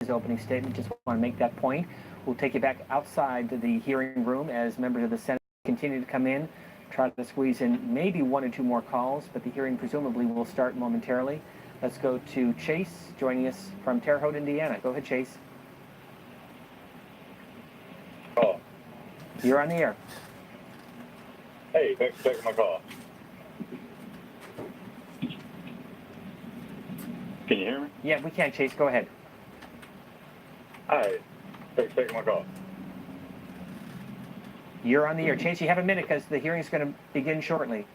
his opening statement. Just want to make that point. We'll take you back outside to the hearing room as members of the Senate continue to come in, try to squeeze in maybe one or two more calls, but the hearing presumably will start momentarily. Let's go to Chase joining us from Terre Haute, Indiana. Go ahead, Chase. Oh. You're on the air. Hey, thanks for taking my call. Can you hear me? Yeah, we can, Chase. Go ahead. Hi, thanks for taking my call. You're on the air. Chase, you have a minute because the hearing's going to begin shortly.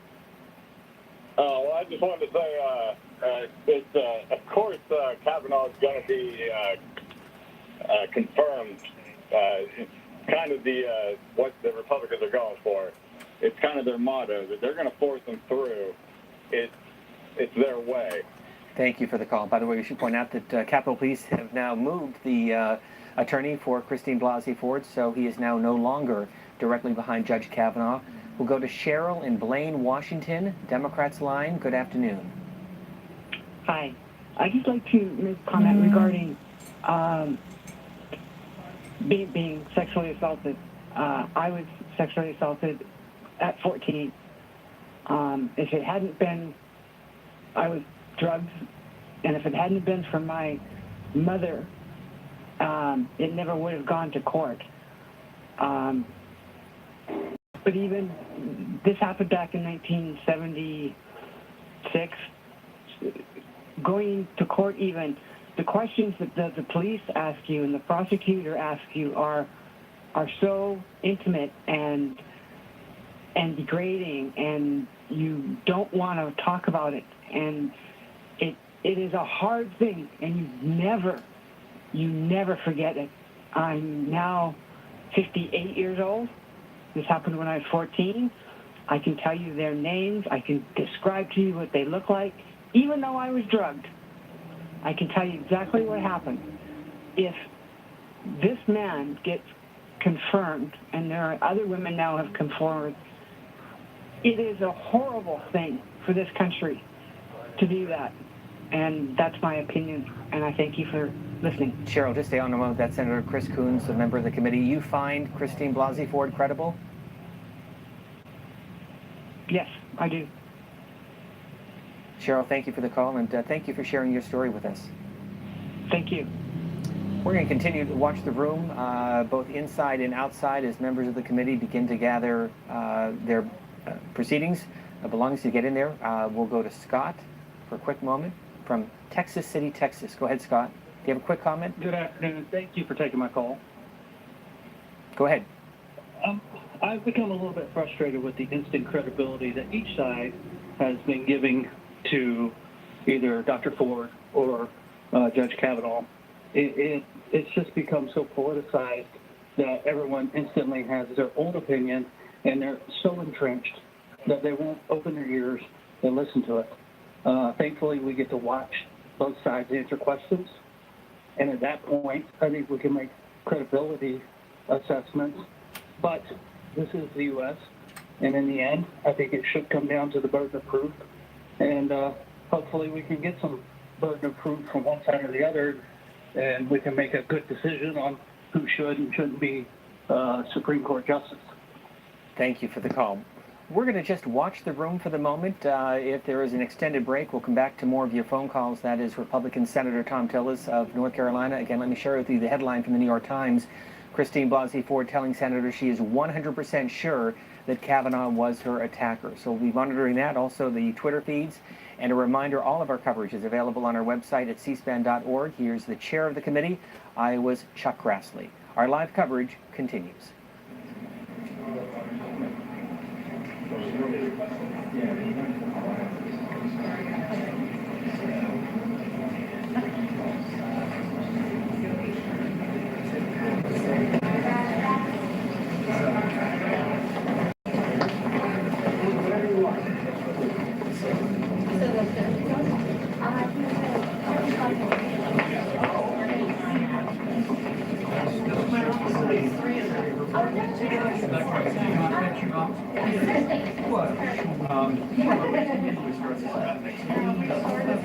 Well, I just wanted to say, of course, Kavanaugh is going to be confirmed. It's kind of what the Republicans are going for. It's kind of their motto that they're going to force them through. It's their way. Thank you for the call. By the way, we should point out that Capitol Police have now moved the attorney for Christine Blasey Ford, so he is now no longer directly behind Judge Kavanaugh. We'll go to Cheryl in Blaine, Washington, Democrats line. Good afternoon. Hi. I'd just like to make a comment regarding being sexually assaulted. I was sexually assaulted at 14. If it hadn't been, I was drugged, and if it hadn't been for my mother, it never would have gone to court. But even this happened back in 1976. Going to court, even the questions that the police ask you and the prosecutor asks you are so intimate and degrading, and you don't want to talk about it. And it is a hard thing, and you never forget it. I'm now 58 years old. This happened when I was 14. I can tell you their names. I can describe to you what they look like. Even though I was drugged, I can tell you exactly what happened. If this man gets confirmed, and there are other women now have come forward, it is a horrible thing for this country to do that. And that's my opinion, and I thank you for listening. Cheryl, just stay on the moment. That's Senator Chris Coons, a member of the committee. You find Christine Blasey Ford credible? Yes, I do. Cheryl, thank you for the call, and thank you for sharing your story with us. Thank you. We're going to continue to watch the room, both inside and outside, as members of the committee begin to gather their proceedings, belongings to get in there. We'll go to Scott for a quick moment from Texas City, Texas. Go ahead, Scott. Do you have a quick comment? Good afternoon. Thank you for taking my call. Go ahead. I've become a little bit frustrated with the instant credibility that each side has been giving to either Dr. Ford or Judge Kavanaugh. It's just become so politicized that everyone instantly has their own opinion, and they're so entrenched that they won't open their ears and listen to it. Thankfully, we get to watch both sides answer questions, and at that point, I think we can make credibility assessments. But this is the U.S., and in the end, I think it should come down to the burden of proof, and hopefully we can get some burden of proof from one side or the other, and we can make a good decision on who should and shouldn't be Supreme Court justice. Thank you for the call. We're going to just watch the room for the moment. If there is an extended break, we'll come back to more of your phone calls. That is Republican Senator Thom Tillis of North Carolina. Again, let me share with you the headline from the New York Times. Christine Blasey Ford telling senators she is 100% sure that Kavanaugh was her attacker. So we'll be monitoring that, also the Twitter feeds. And a reminder, all of our coverage is available on our website at cspan.org. Here's the chair of the committee, Iowa's Chuck Grassley. Our live coverage continues.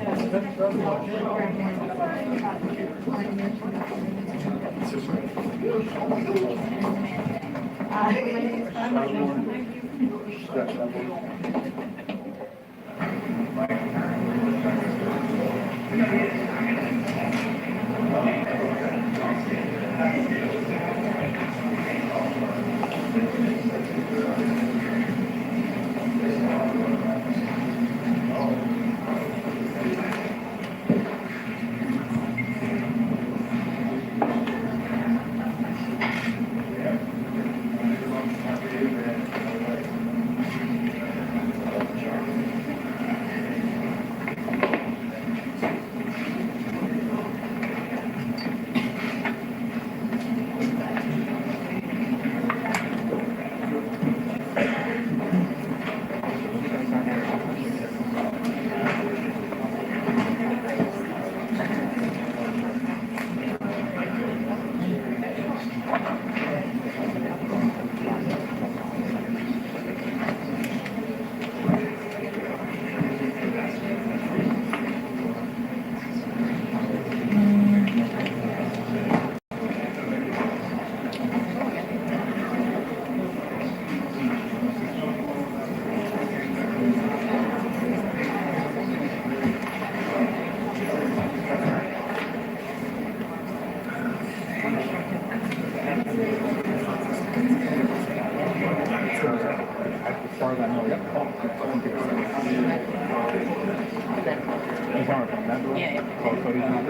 As far as I know, he's on from that door? Yeah. Oh, so he's not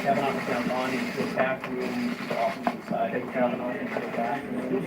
Kavanaugh was down on into the back room, the opposite side. Take Kavanaugh into the back room.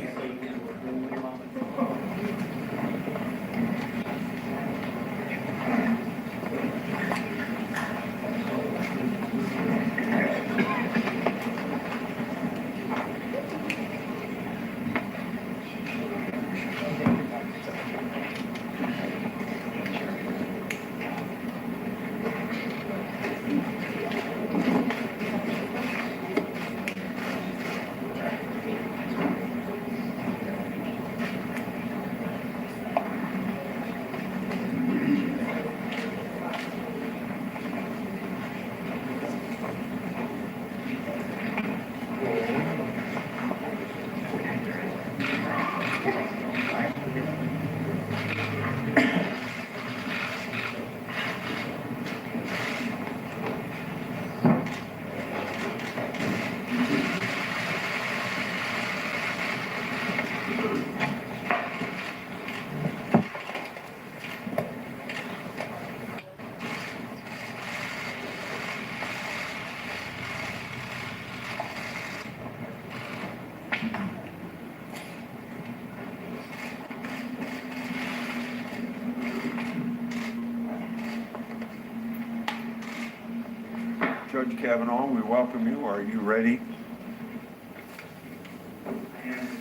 Judge Kavanaugh, we welcome you. Are you ready?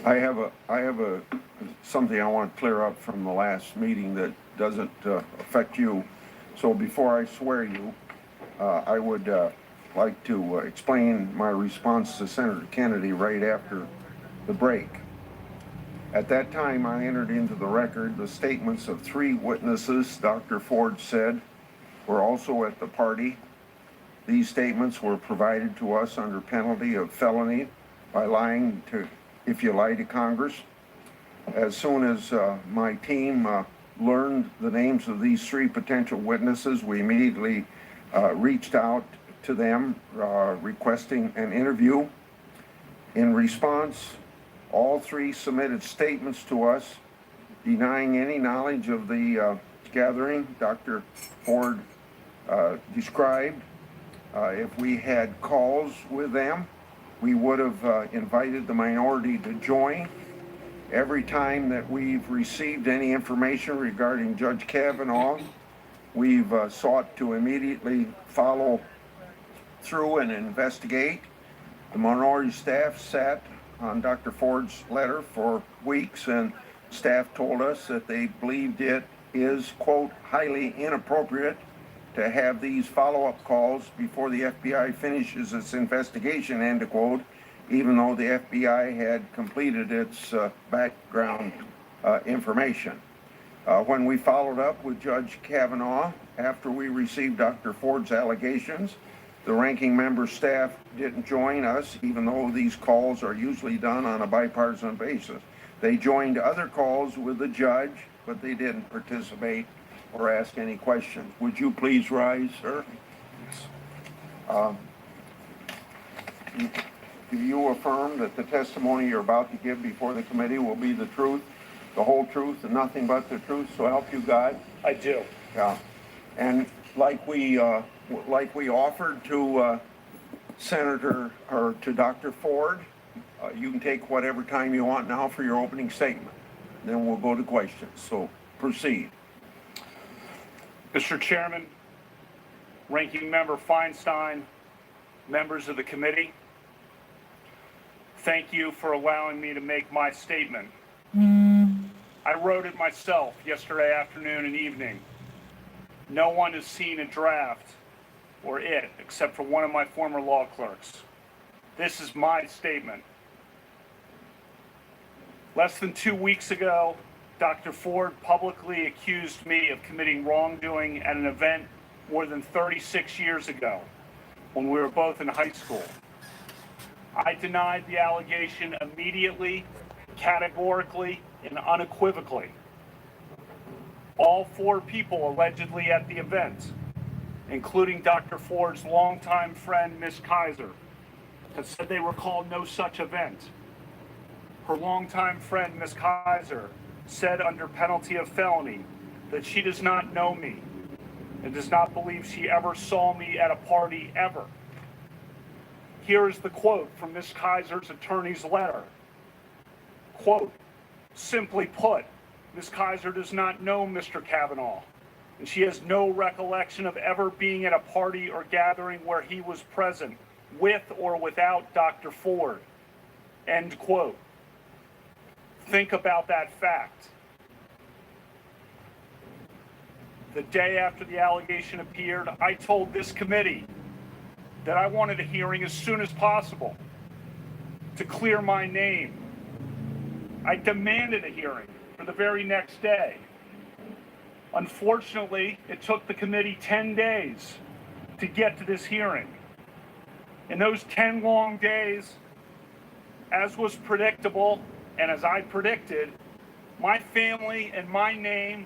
I have something I want to clear up from the last meeting that doesn't affect you. So before I swear you, I would like to explain my response to Senator Kennedy right after the break. At that time, I entered into the record the statements of 3 witnesses Dr. Ford said were also at the party. These statements were provided to us under penalty of felony by lying to, if you lie to Congress. As soon as my team learned the names of these 3 potential witnesses, we immediately reached out to them requesting an interview. In response, all 3 submitted statements to us denying any knowledge of the gathering Dr. Ford described. If we had calls with them, we would have invited the minority to join. Every time that we've received any information regarding Judge Kavanaugh, we've sought to immediately follow through and investigate. The minority staff sat on Dr. Ford's letter for weeks, and staff told us that they believed it is, quote, highly inappropriate to have these follow-up calls before the FBI finishes its investigation, end quote, even though the FBI had completed its background information. When we followed up with Judge Kavanaugh after we received Dr. Ford's allegations, the ranking member staff didn't join us, even though these calls are usually done on a bipartisan basis. They joined other calls with the judge, but they didn't participate or ask any questions. Would you please rise, sir? Do you affirm that the testimony you're about to give before the committee will be the truth, the whole truth, and nothing but the truth, so help you God? I do. Yeah. And like we offered to Senator, or to Dr. Ford, you can take whatever time you want now for your opening statement. Then we'll go to questions. So proceed. Mr. Chairman, Ranking Member Feinstein, members of the committee, thank you for allowing me to make my statement. I wrote it myself yesterday afternoon and evening. No one has seen a draft or it except for one of my former law clerks. This is my statement. Less than 2 weeks ago, Dr. Ford publicly accused me of committing wrongdoing at an event more than 36 years ago when we were both in high school. I denied the allegation immediately, categorically, and unequivocally. All 4 people allegedly at the event, including Dr. Ford's longtime friend, Ms. Kaiser, have said they recall no such event. Her longtime friend, Ms. Kaiser, said under penalty of felony that she does not know me and does not believe she ever saw me at a party ever. Here is the quote from Ms. Kaiser's attorney's letter. Quote, simply put, Ms. Kaiser does not know Mr. Kavanaugh, and she has no recollection of ever being at a party or gathering where he was present, with or without Dr. Ford. End quote. Think about that fact. The day after the allegation appeared, I told this committee that I wanted a hearing as soon as possible to clear my name. I demanded a hearing for the very next day. Unfortunately, it took the committee 10 days to get to this hearing. In those 10 long days, as was predictable, and as I predicted, my family and my name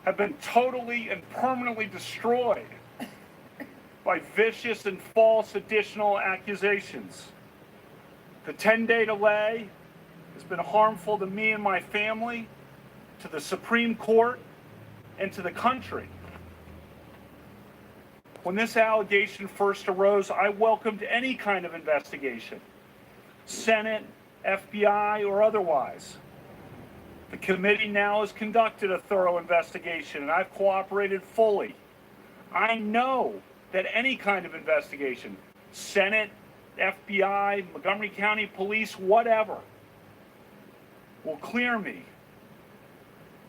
have been totally and permanently destroyed by vicious and false additional accusations. The 10-day delay has been harmful to me and my family, to the Supreme Court, and to the country. When this allegation first arose, I welcomed any kind of investigation, Senate, FBI, or otherwise. The committee now has conducted a thorough investigation, and I've cooperated fully. I know that any kind of investigation, Senate, FBI, Montgomery County Police, whatever, will clear me.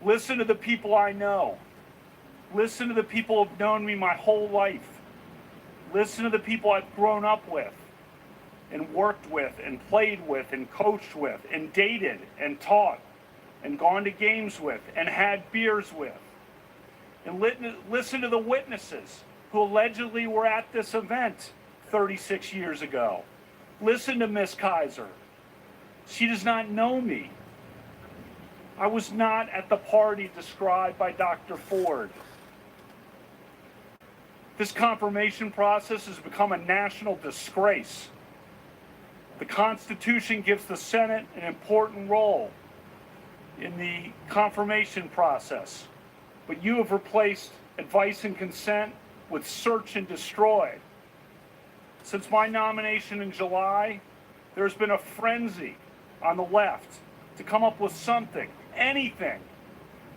Listen to the people I know. Listen to the people who've known me my whole life. Listen to the people I've grown up with and worked with and played with and coached with and dated and taught and gone to games with and had beers with. And listen to the witnesses who allegedly were at this event 36 years ago. Listen to Ms. Kaiser. She does not know me. I was not at the party described by Dr. Ford. This confirmation process has become a national disgrace. The Constitution gives the Senate an important role in the confirmation process, but you have replaced advice and consent with search and destroy. Since my nomination in July, there's been a frenzy on the left to come up with something, anything,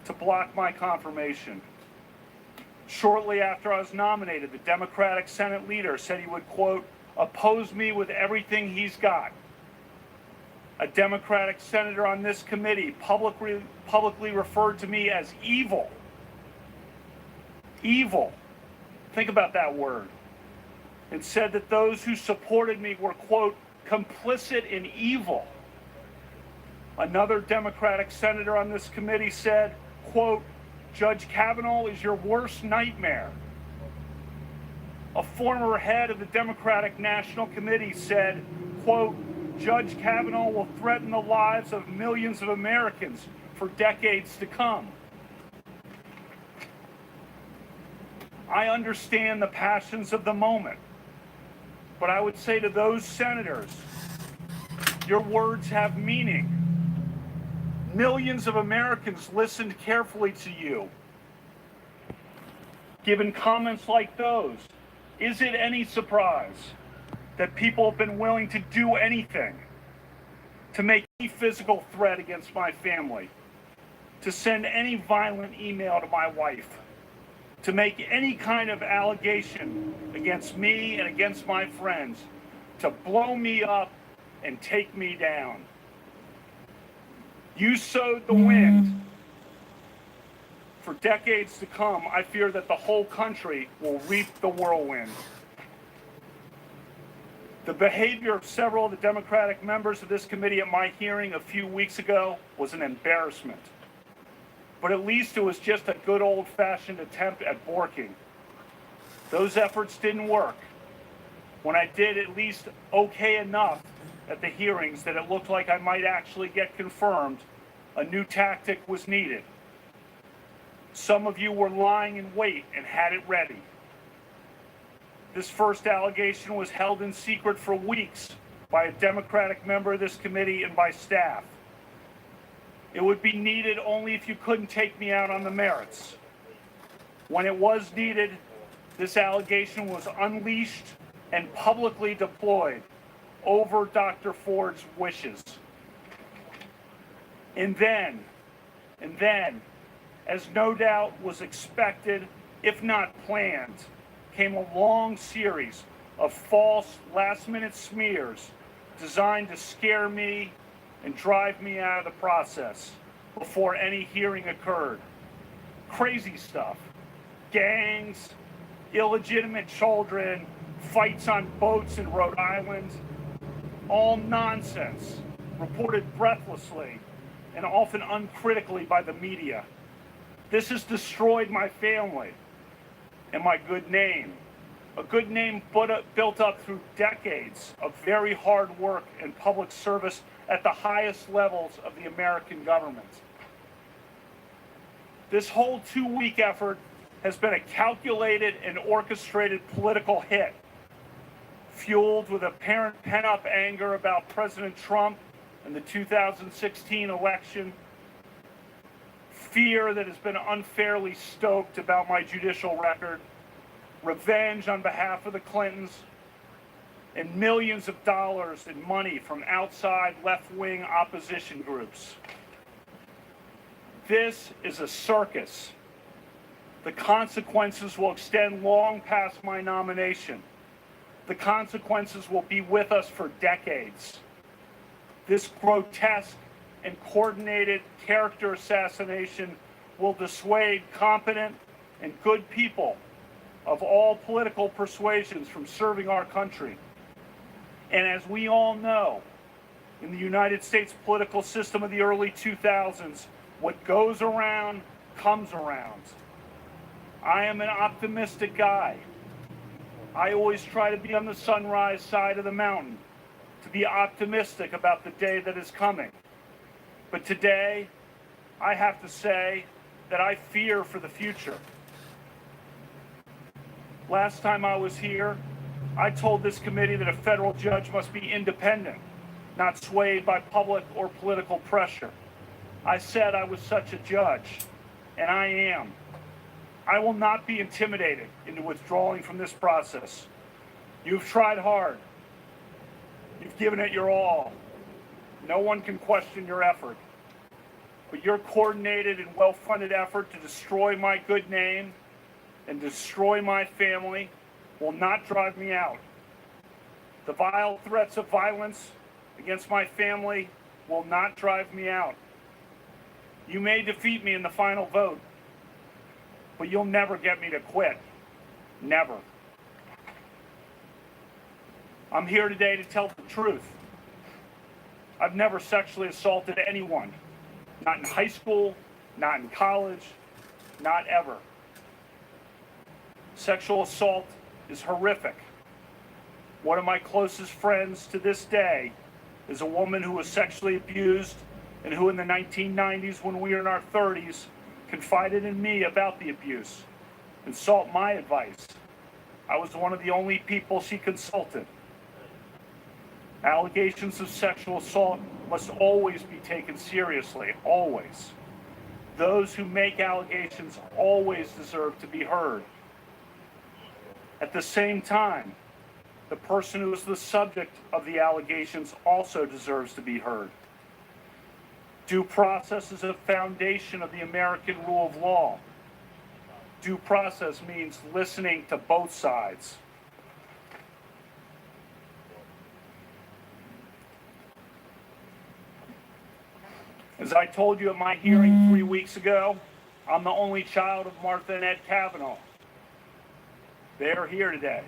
to block my confirmation. Shortly after I was nominated, the Democratic Senate leader said he would, quote, oppose me with everything he's got. A Democratic senator on this committee publicly referred to me as evil. Evil. Think about that word. And said that those who supported me were, quote, complicit in evil. Another Democratic senator on this committee said, quote, Judge Kavanaugh is your worst nightmare. A former head of the Democratic National Committee said, quote, Judge Kavanaugh will threaten the lives of millions of Americans for decades to come. I understand the passions of the moment, but I would say to those senators, your words have meaning. Millions of Americans listened carefully to you. Given comments like those, is it any surprise that people have been willing to do anything to make any physical threat against my family, to send any violent email to my wife, to make any kind of allegation against me and against my friends, to blow me up and take me down? You sowed the wind. For decades to come, I fear that the whole country will reap the whirlwind. The behavior of several of the Democratic members of this committee at my hearing a few weeks ago was an embarrassment. But at least it was just a good old-fashioned attempt at borking. Those efforts didn't work. When I did at least okay enough at the hearings that it looked like I might actually get confirmed, a new tactic was needed. Some of you were lying in wait and had it ready. This first allegation was held in secret for weeks by a Democratic member of this committee and by staff. It would be needed only if you couldn't take me out on the merits. When it was needed, this allegation was unleashed and publicly deployed over Dr. Ford's wishes. And then, as no doubt was expected, if not planned, came a long series of false last-minute smears designed to scare me and drive me out of the process before any hearing occurred. Crazy stuff. Gangs, illegitimate children, fights on boats in Rhode Island. All nonsense, reported breathlessly and often uncritically by the media. This has destroyed my family and my good name. A good name built up through decades of very hard work and public service at the highest levels of the American government. This whole 2-week effort has been a calculated and orchestrated political hit, fueled with apparent pent-up anger about President Trump and the 2016 election, fear that has been unfairly stoked about my judicial record, revenge on behalf of the Clintons, and millions of dollars in money from outside left-wing opposition groups. This is a circus. The consequences will extend long past my nomination. The consequences will be with us for decades. This grotesque and coordinated character assassination will dissuade competent and good people of all political persuasions from serving our country. And as we all know, in the United States political system of the early 2000s, what goes around comes around. I am an optimistic guy. I always try to be on the sunrise side of the mountain, to be optimistic about the day that is coming. But today, I have to say that I fear for the future. Last time I was here, I told this committee that a federal judge must be independent, not swayed by public or political pressure. I said I was such a judge, and I am. I will not be intimidated into withdrawing from this process. You've tried hard. You've given it your all. No one can question your effort. But your coordinated and well-funded effort to destroy my good name and destroy my family will not drive me out. The vile threats of violence against my family will not drive me out. You may defeat me in the final vote, but you'll never get me to quit. Never. I'm here today to tell the truth. I've never sexually assaulted anyone. Not in high school, not in college, not ever. Sexual assault is horrific. One of my closest friends to this day is a woman who was sexually abused and who in the 1990s, when we were in our 30s, confided in me about the abuse and sought my advice. I was one of the only people she consulted. Allegations of sexual assault must always be taken seriously, always. Those who make allegations always deserve to be heard. At the same time, the person who is the subject of the allegations also deserves to be heard. Due process is a foundation of the American rule of law. Due process means listening to both sides. As I told you at my hearing 3 weeks ago, I'm the only child of Martha and Ed Kavanaugh. They are here today.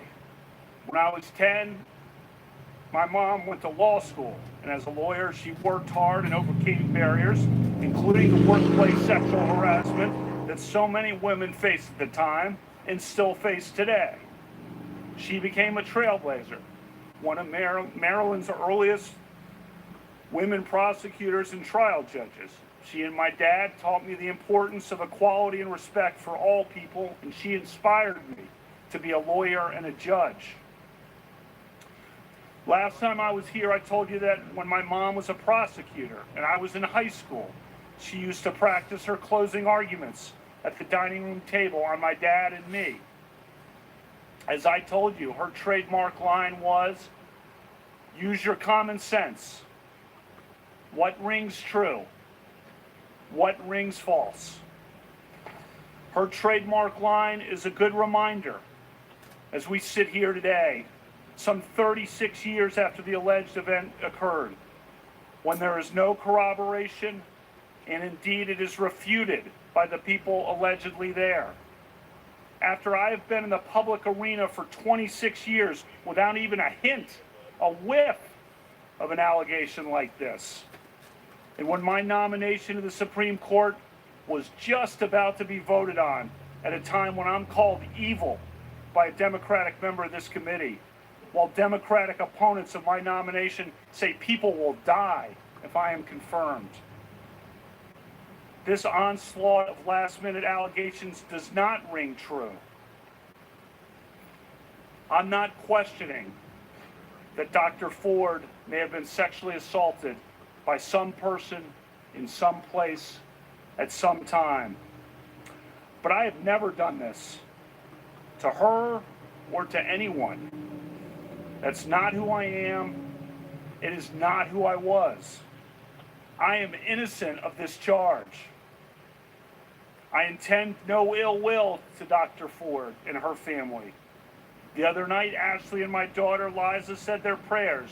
When I was 10, my mom went to law school, and as a lawyer, she worked hard and overcame barriers, including the workplace sexual harassment that so many women faced at the time and still face today. She became a trailblazer, one of Maryland's earliest women prosecutors and trial judges. She and my dad taught me the importance of equality and respect for all people, and she inspired me to be a lawyer and a judge. Last time I was here, I told you that when my mom was a prosecutor and I was in high school, she used to practice her closing arguments at the dining room table on my dad and me. As I told you, her trademark line was, "Use your common sense. What rings true? What rings false?" Her trademark line is a good reminder as we sit here today, some 36 years after the alleged event occurred, when there is no corroboration, and indeed it is refuted by the people allegedly there. After I have been in the public arena for 26 years without even a hint, a whiff of an allegation like this, and when my nomination to the Supreme Court was just about to be voted on at a time when I'm called evil by a Democratic member of this committee, while Democratic opponents of my nomination say people will die if I am confirmed. This onslaught of last-minute allegations does not ring true. I'm not questioning that Dr. Ford may have been sexually assaulted by some person in some place at some time. But I have never done this to her or to anyone. That's not who I am. It is not who I was. I am innocent of this charge. I intend no ill will to Dr. Ford and her family. The other night, Ashley and my daughter Liza said their prayers,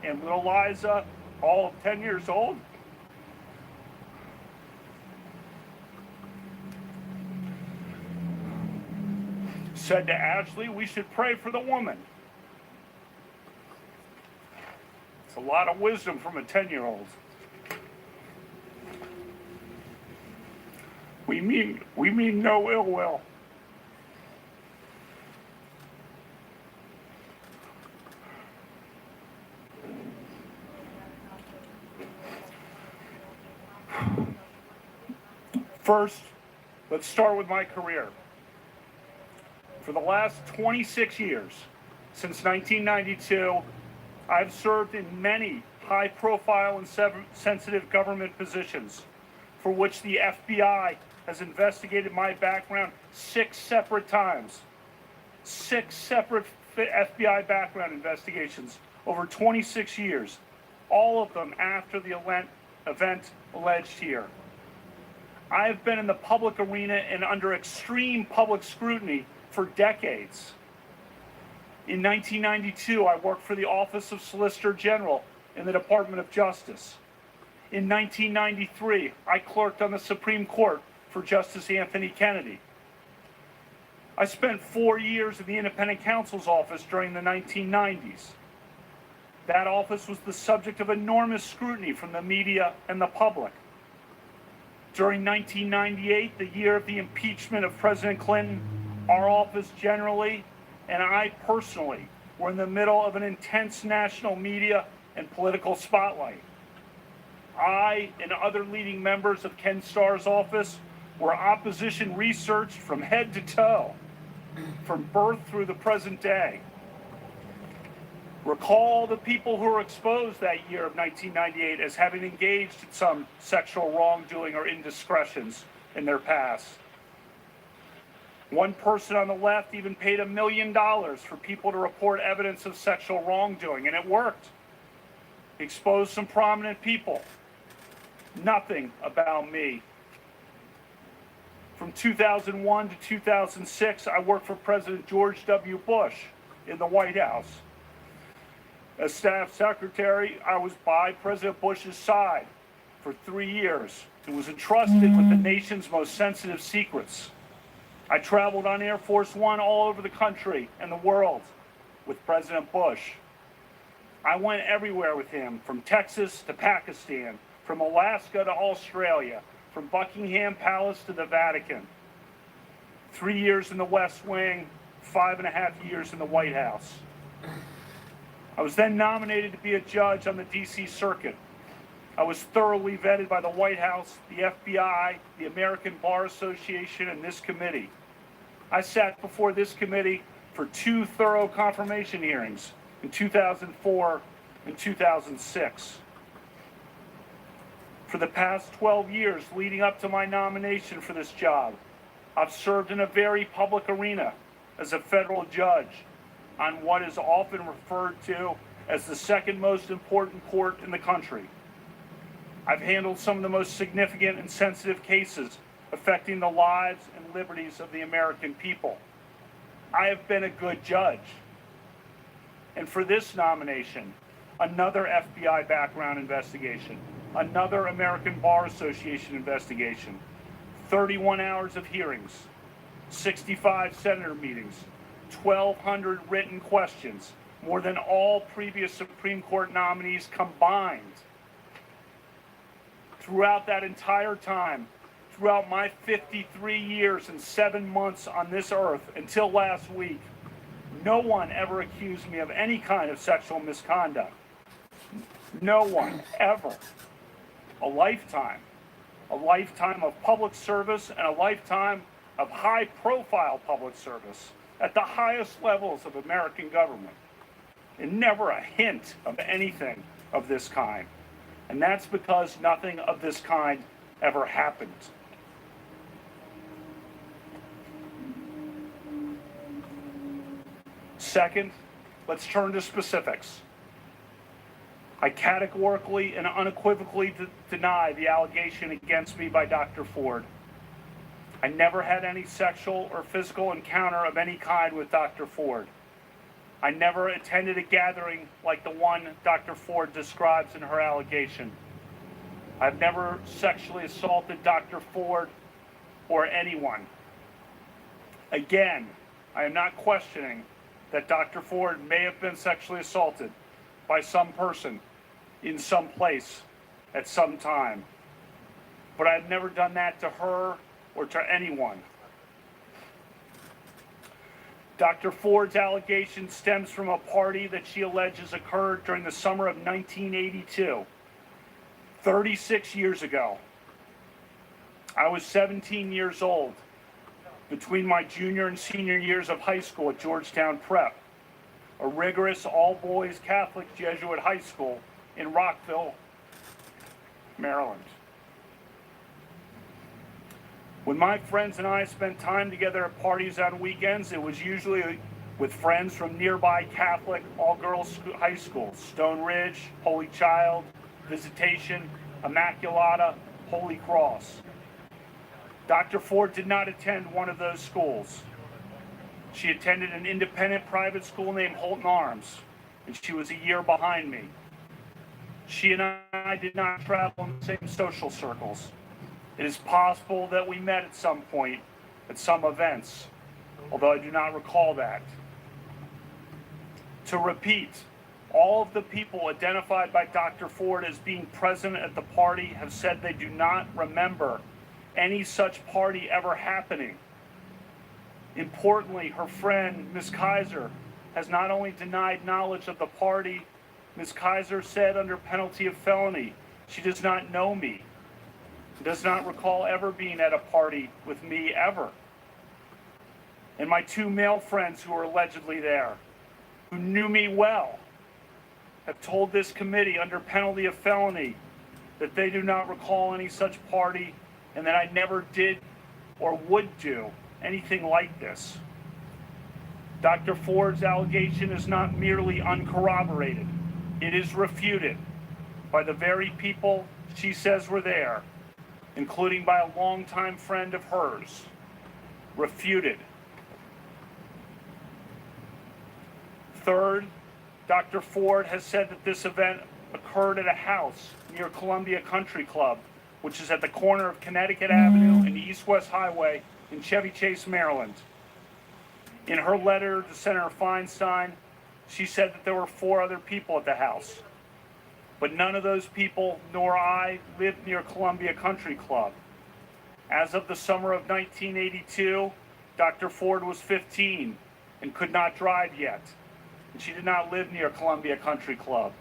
and little Liza, all of 10 years old, said to Ashley, "We should pray for the woman." It's a lot of wisdom from a 10-year-old. We mean no ill will. First, let's start with my career. For the last 26 years, since 1992, I've served in many high-profile and sensitive government positions for which the FBI has investigated my background 6 separate times. 6 separate FBI background investigations over 26 years, all of them after the event alleged here. I have been in the public arena and under extreme public scrutiny for decades. In 1992, I worked for the Office of Solicitor General in the Department of Justice. In 1993, I clerked on the Supreme Court for Justice Anthony Kennedy. I spent 4 years in the independent counsel's office during the 1990s. That office was the subject of enormous scrutiny from the media and the public. During 1998, the year of the impeachment of President Clinton, our office generally, and I personally, were in the middle of an intense national media and political spotlight. I and other leading members of Ken Starr's office were opposition researched from head to toe, from birth through the present day. Recall the people who were exposed that year of 1998 as having engaged in some sexual wrongdoing or indiscretions in their past. One person on the left even paid $1 million for people to report evidence of sexual wrongdoing, and it worked. He exposed some prominent people. Nothing about me. From 2001 to 2006, I worked for President George W. Bush in the White House. As staff secretary, I was by President Bush's side for 3 years and was entrusted with the nation's most sensitive secrets. I traveled on Air Force One all over the country and the world with President Bush. I went everywhere with him, from Texas to Pakistan, from Alaska to Australia, from Buckingham Palace to the Vatican. 3 years in the West Wing, 5.5 years in the White House. I was then nominated to be a judge on the D.C. Circuit. I was thoroughly vetted by the White House, the FBI, the American Bar Association, and this committee. I sat before this committee for 2 thorough confirmation hearings in 2004 and 2006. For the past 12 years leading up to my nomination for this job, I've served in a very public arena as a federal judge on what is often referred to as the second most important court in the country. I've handled some of the most significant and sensitive cases affecting the lives and liberties of the American people. I have been a good judge. And for this nomination, another FBI background investigation, another American Bar Association investigation, 31 hours of hearings, 65 senator meetings, 1,200 written questions, more than all previous Supreme Court nominees combined. Throughout that entire time, throughout my 53 years and 7 months on this earth until last week, no one ever accused me of any kind of sexual misconduct. No one, ever. A lifetime of public service and a lifetime of high-profile public service at the highest levels of American government, and never a hint of anything of this kind. And that's because nothing of this kind ever happened. Second, let's turn to specifics. I categorically and unequivocally deny the allegation against me by Dr. Ford. I never had any sexual or physical encounter of any kind with Dr. Ford. I never attended a gathering like the one Dr. Ford describes in her allegation. I've never sexually assaulted Dr. Ford or anyone. Again, I am not questioning that Dr. Ford may have been sexually assaulted by some person in some place at some time. But I've never done that to her or to anyone. Dr. Ford's allegation stems from a party that she alleges occurred during the summer of 1982, 36 years ago. I was 17 years old, between my junior and senior years of high school at Georgetown Prep, a rigorous all-boys Catholic Jesuit high school in Rockville, Maryland. When my friends and I spent time together at parties on weekends, it was usually with friends from nearby Catholic all-girls high schools, Stone Ridge, Holy Child, Visitation, Immaculata, Holy Cross. Dr. Ford did not attend one of those schools. She attended an independent private school named Holton Arms, and she was a year behind me. She and I did not travel in the same social circles. It is possible that we met at some point at some events, although I do not recall that. To repeat, all of the people identified by Dr. Ford as being present at the party have said they do not remember any such party ever happening. Importantly, her friend, Ms. Kaiser, has not only denied knowledge of the party, Ms. Kaiser said under penalty of felony, she does not know me, does not recall ever being at a party with me ever. And my two male friends who were allegedly there, who knew me well, have told this committee under penalty of felony that they do not recall any such party and that I never did or would do anything like this. Dr. Ford's allegation is not merely uncorroborated. It is refuted by the very people she says were there, including by a longtime friend of hers. Refuted. Third, Dr. Ford has said that this event occurred at a house near Columbia Country Club, which is at the corner of Connecticut Avenue and East-West Highway in Chevy Chase, Maryland. In her letter to Senator Feinstein, she said that there were 4 other people at the house, but none of those people nor I lived near Columbia Country Club. As of the summer of 1982, Dr. Ford was 15 and could not drive yet, and she did not live near Columbia Country Club.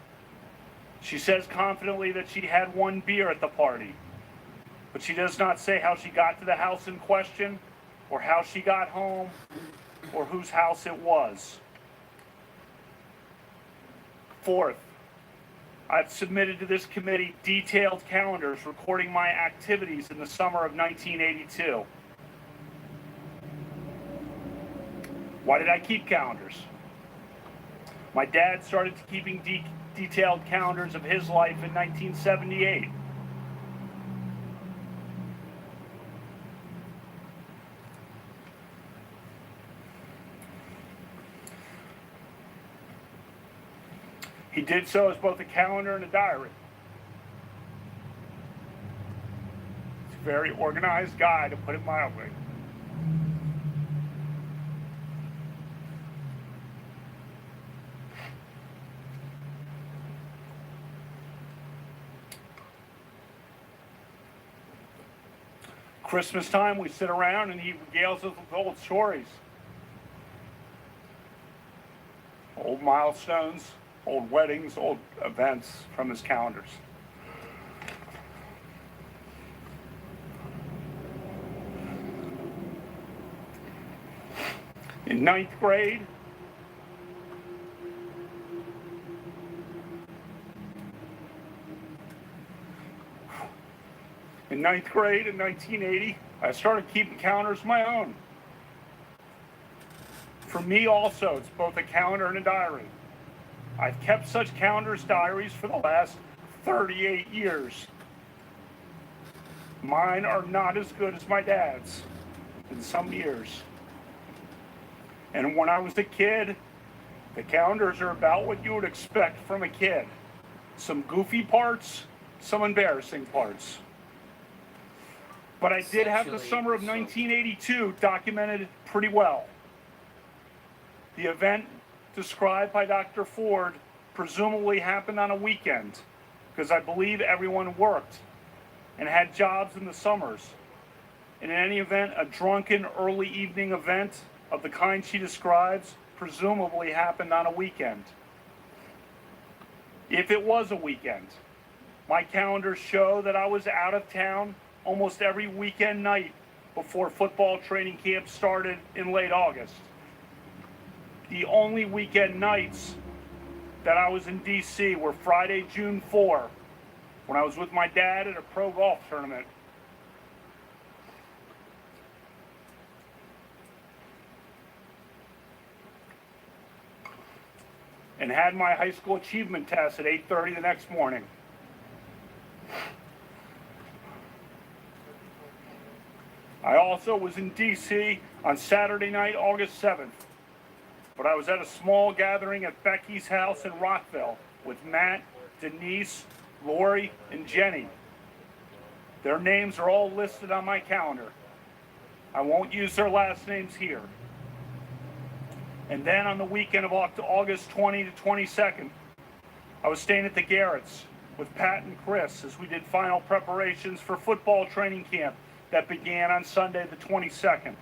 She says confidently that she had 1 beer at the party, but she does not say how she got to the house in question, or how she got home, or whose house it was. Fourth, I've submitted to this committee detailed calendars recording my activities in the summer of 1982. Why did I keep calendars? My dad started keeping detailed calendars of his life in 1978. He did so as both a calendar and a diary. He's a very organized guy, to put it mildly. Christmas time, we sit around and he regales us with old stories. Old milestones, old weddings, old events from his calendars. In 9th grade, in 1980, I started keeping calendars of my own. For me also, it's both a calendar and a diary. I've kept such calendars, diaries for the last 38 years. Mine are not as good as my dad's in some years. And when I was a kid, the calendars are about what you would expect from a kid. Some goofy parts, some embarrassing parts. But I did have the summer of 1982 documented pretty well. The event described by Dr. Ford presumably happened on a weekend, because I believe everyone worked and had jobs in the summers. And in any event, a drunken early evening event of the kind she describes presumably happened on a weekend. If it was a weekend, my calendars show that I was out of town almost every weekend night before football training camp started in late August. The only weekend nights that I was in DC were Friday, June 4, when I was with my dad at a pro golf tournament. And had my high school achievement test at 8:30 the next morning. I also was in DC on Saturday night, August 7th. But I was at a small gathering at Becky's house in Rockville with Matt, Denise, Lori, and Jenny. Their names are all listed on my calendar. I won't use their last names here. And then on the weekend of August 20 to 22nd, I was staying at the Garretts with Pat and Chris as we did final preparations for football training camp that began on Sunday the 22nd.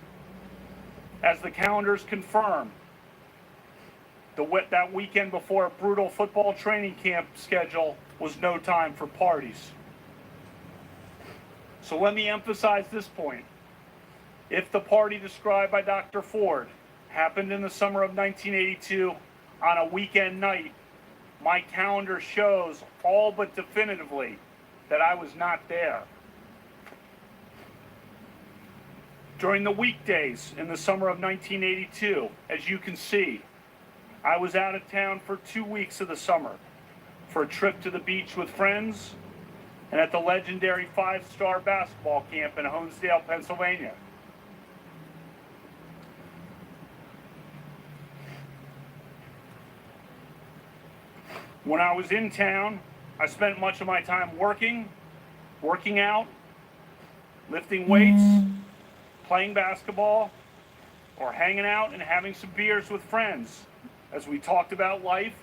As the calendars confirm, that weekend before a brutal football training camp schedule was no time for parties. So let me emphasize this point. If the party described by Dr. Ford happened in the summer of 1982 on a weekend night, my calendar shows all but definitively that I was not there. During the weekdays in the summer of 1982, as you can see, I was out of town for 2 weeks of the summer for a trip to the beach with friends and at the legendary 5-star basketball camp in Honesdale, Pennsylvania. When I was in town, I spent much of my time working out, lifting weights, playing basketball, or hanging out and having some beers with friends as we talked about life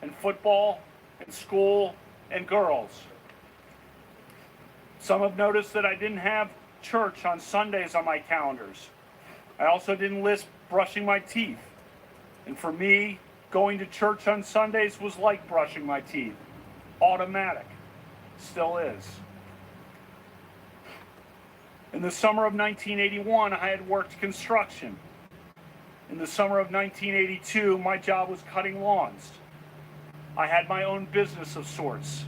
and football and school and girls. Some have noticed that I didn't have church on Sundays on my calendars. I also didn't list brushing my teeth. And for me, going to church on Sundays was like brushing my teeth. Automatic. Still is. In the summer of 1981, I had worked construction. In the summer of 1982, my job was cutting lawns. I had my own business of sorts.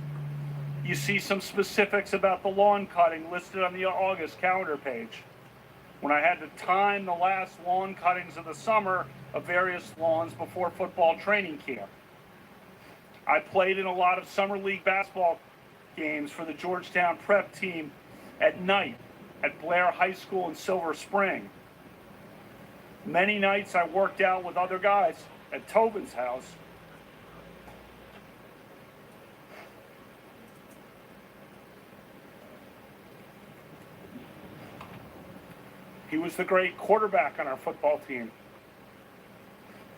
You see some specifics about the lawn cutting listed on the August calendar page. When I had to time the last lawn cuttings of the summer of various lawns before football training camp. I played in a lot of summer league basketball games for the Georgetown prep team at night at Blair High School in Silver Spring. Many nights I worked out with other guys at Tobin's house. He was the great quarterback on our football team,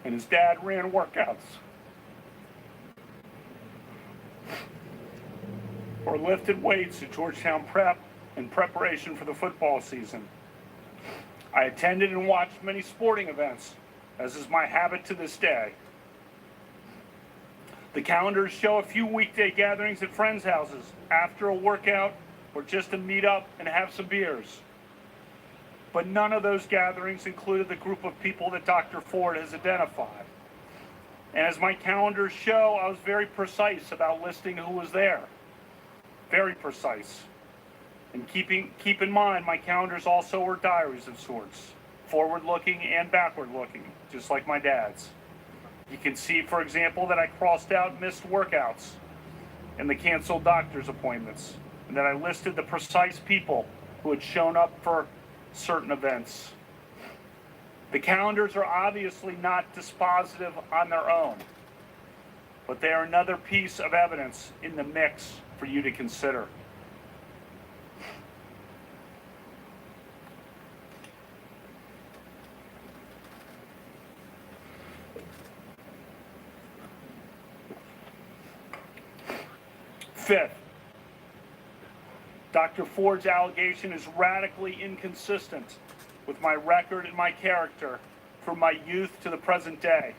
and his dad ran workouts. Or lifted weights at Georgetown Prep in preparation for the football season. I attended and watched many sporting events, as is my habit to this day. The calendars show a few weekday gatherings at friends' houses after a workout or just to meet up and have some beers. But none of those gatherings included the group of people that Dr. Ford has identified. And as my calendars show, I was very precise about listing who was there. Very precise. And keep in mind, my calendars also were diaries of sorts, forward-looking and backward-looking, just like my dad's. You can see, for example, that I crossed out missed workouts and the canceled doctor's appointments, and that I listed the precise people who had shown up for certain events. The calendars are obviously not dispositive on their own, but they are another piece of evidence in the mix for you to consider. Fifth, Dr. Ford's allegation is radically inconsistent with my record and my character from my youth to the present day.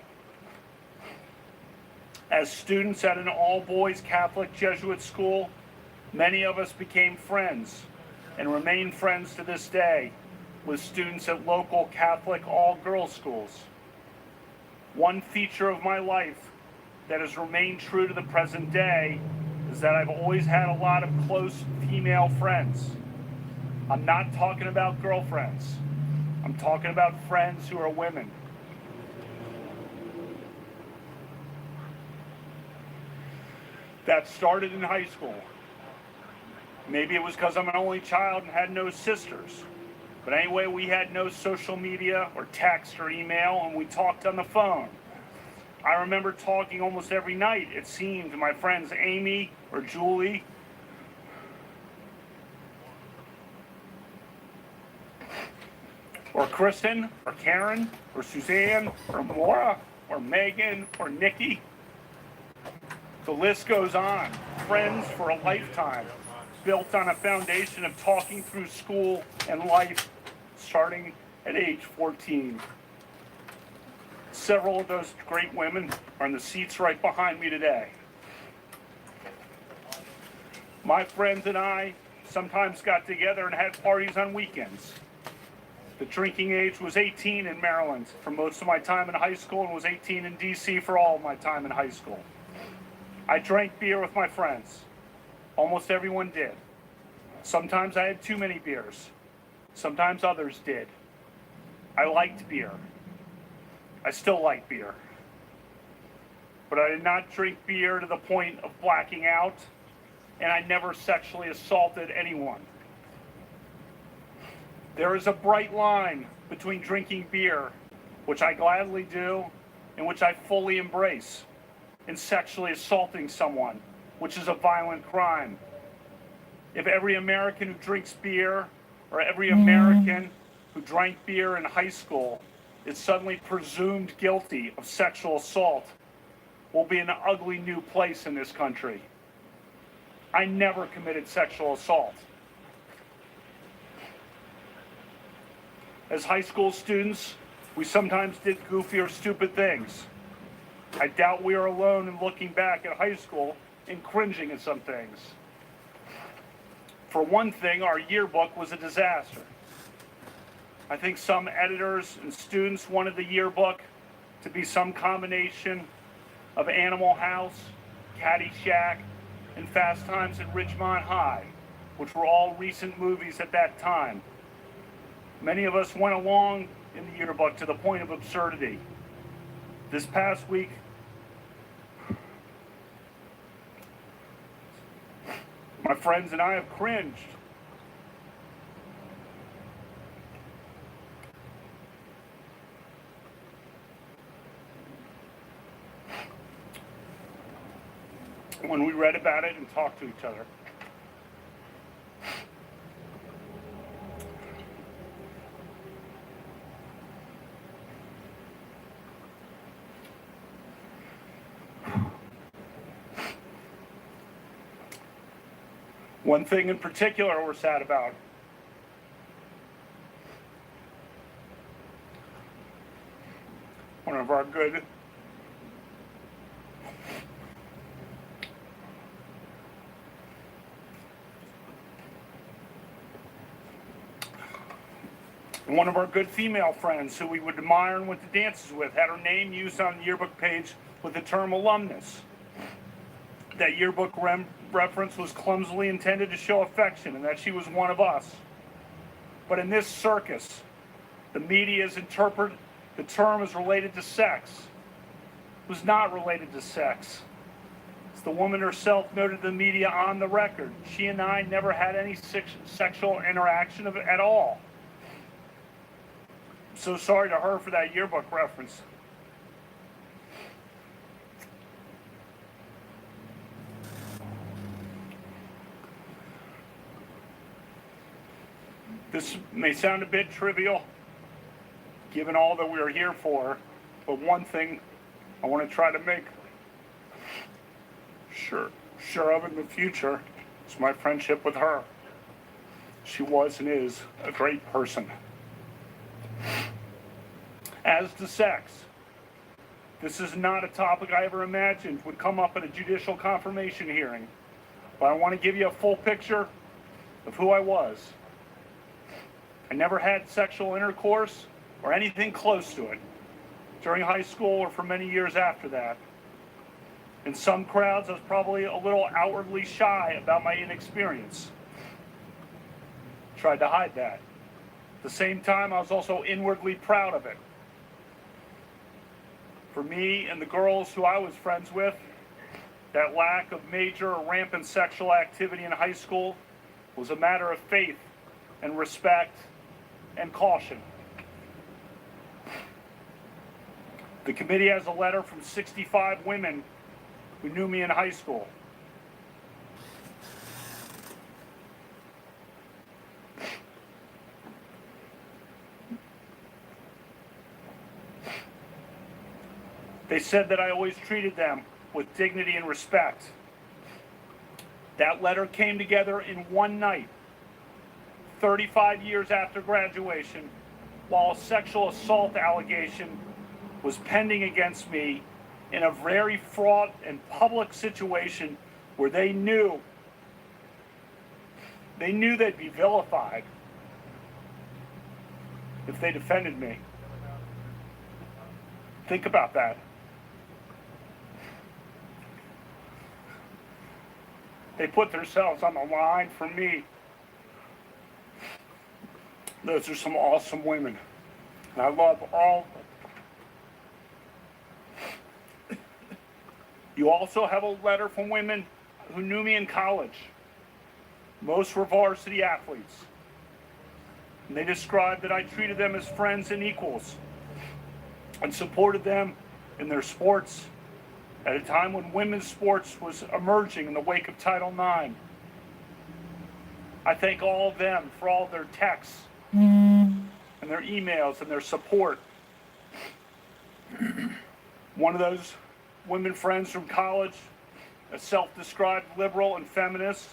As students at an all-boys Catholic Jesuit school, many of us became friends and remain friends to this day with students at local Catholic all-girls schools. One feature of my life that has remained true to the present day is that I've always had a lot of close female friends. I'm not talking about girlfriends. I'm talking about friends who are women. That started in high school. Maybe it was because I'm an only child and had no sisters. But anyway, we had no social media or text or email, and we talked on the phone. I remember talking almost every night, it seemed, to my friends Amy or Julie, or Kristen, or Karen, or Suzanne, or Maura, or Megan, or Nikki. The list goes on. Friends for a lifetime, built on a foundation of talking through school and life starting at age 14. Several of those great women are in the seats right behind me today. My friends and I sometimes got together and had parties on weekends. The drinking age was 18 in Maryland for most of my time in high school and was 18 in DC for all of my time in high school. I drank beer with my friends. Almost everyone did. Sometimes I had too many beers. Sometimes others did. I liked beer. I still like beer. But I did not drink beer to the point of blacking out, and I never sexually assaulted anyone. There is a bright line between drinking beer, which I gladly do, and which I fully embrace, and sexually assaulting someone, which is a violent crime. If every American who drinks beer, or every American who drank beer in high school, is suddenly presumed guilty of sexual assault, we'll be in an ugly new place in this country. I never committed sexual assault. As high school students, we sometimes did goofy or stupid things. I doubt we are alone in looking back at high school and cringing at some things. For one thing, our yearbook was a disaster. I think some editors and students wanted the yearbook to be some combination of Animal House, Caddyshack, and Fast Times at Ridgemont High, which were all recent movies at that time. Many of us went along in the yearbook to the point of absurdity. This past week, my friends and I have cringed. When we read about it and talked to each other. One thing in particular we're sad about. One of our good female friends who we would admire and went to dances with had her name used on the yearbook page with the term alumnus. That yearbook reference was clumsily intended to show affection and that she was one of us. But in this circus, the media has interpreted the term as related to sex. It was not related to sex. As the woman herself noted to the media on the record, she and I never had any sexual interaction at all. I'm so sorry to her for that yearbook reference. This may sound a bit trivial, given all that we are here for, but one thing I want to try to make sure of in the future is my friendship with her. She was and is a great person. As to sex, this is not a topic I ever imagined would come up at a judicial confirmation hearing, but I want to give you a full picture of who I was. I never had sexual intercourse or anything close to it during high school or for many years after that. In some crowds, I was probably a little outwardly shy about my inexperience. Tried to hide that. At the same time, I was also inwardly proud of it. For me and the girls who I was friends with, that lack of major or rampant sexual activity in high school was a matter of faith and respect and caution. The committee has a letter from 65 women who knew me in high school. They said that I always treated them with dignity and respect. That letter came together in one night, 35 years after graduation, while a sexual assault allegation was pending against me in a very fraught and public situation where they knew they'd be vilified if they defended me. Think about that. They put themselves on the line for me. Those are some awesome women. And I love all. You also have a letter from women who knew me in college. Most were varsity athletes. And they described that I treated them as friends and equals and supported them in their sports at a time when women's sports was emerging in the wake of Title IX. I thank all of them for all their texts and their emails and their support. One of those women friends from college, a self-described liberal and feminist,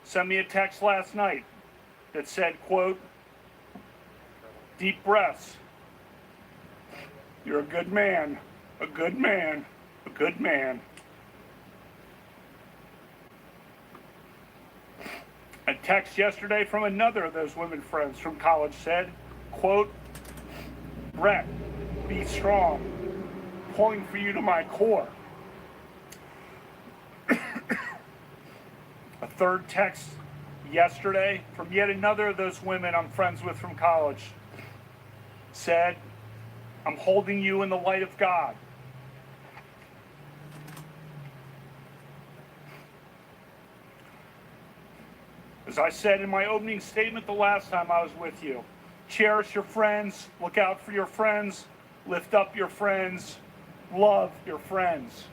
sent me a text last night that said, quote, "Deep breaths. You're a good man, a good man, a good man." A text yesterday from another of those women friends from college said, quote, "Brett, be strong. Pulling for you to my core." A third text yesterday from yet another of those women I'm friends with from college said, "I'm holding you in the light of God." As I said in my opening statement the last time I was with you, cherish your friends, look out for your friends, lift up your friends, love your friends.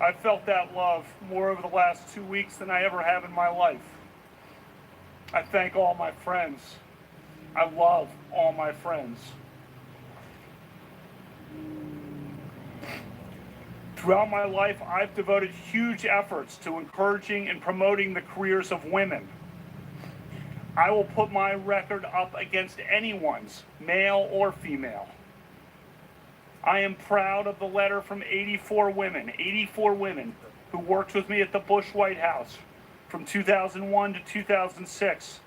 I've felt that love more over the last 2 weeks than I ever have in my life. I thank all my friends. I love all my friends. Throughout my life, I've devoted huge efforts to encouraging and promoting the careers of women. I will put my record up against anyone's, male or female. I am proud of the letter from 84 women who worked with me at the Bush White House from 2001 to 2006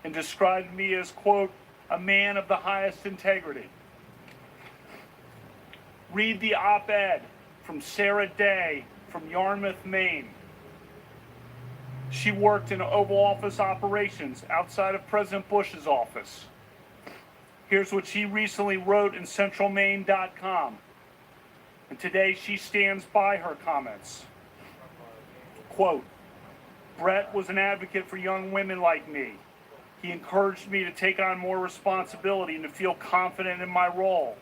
and described me as, quote, "a man of the highest integrity." Read the op-ed from Sarah Day from Yarmouth, Maine. She worked in Oval Office operations outside of President Bush's office. Here's what she recently wrote in centralmaine.com. And today she stands by her comments. Quote, "Brett was an advocate for young women like me. He encouraged me to take on more responsibility and to feel confident in my role.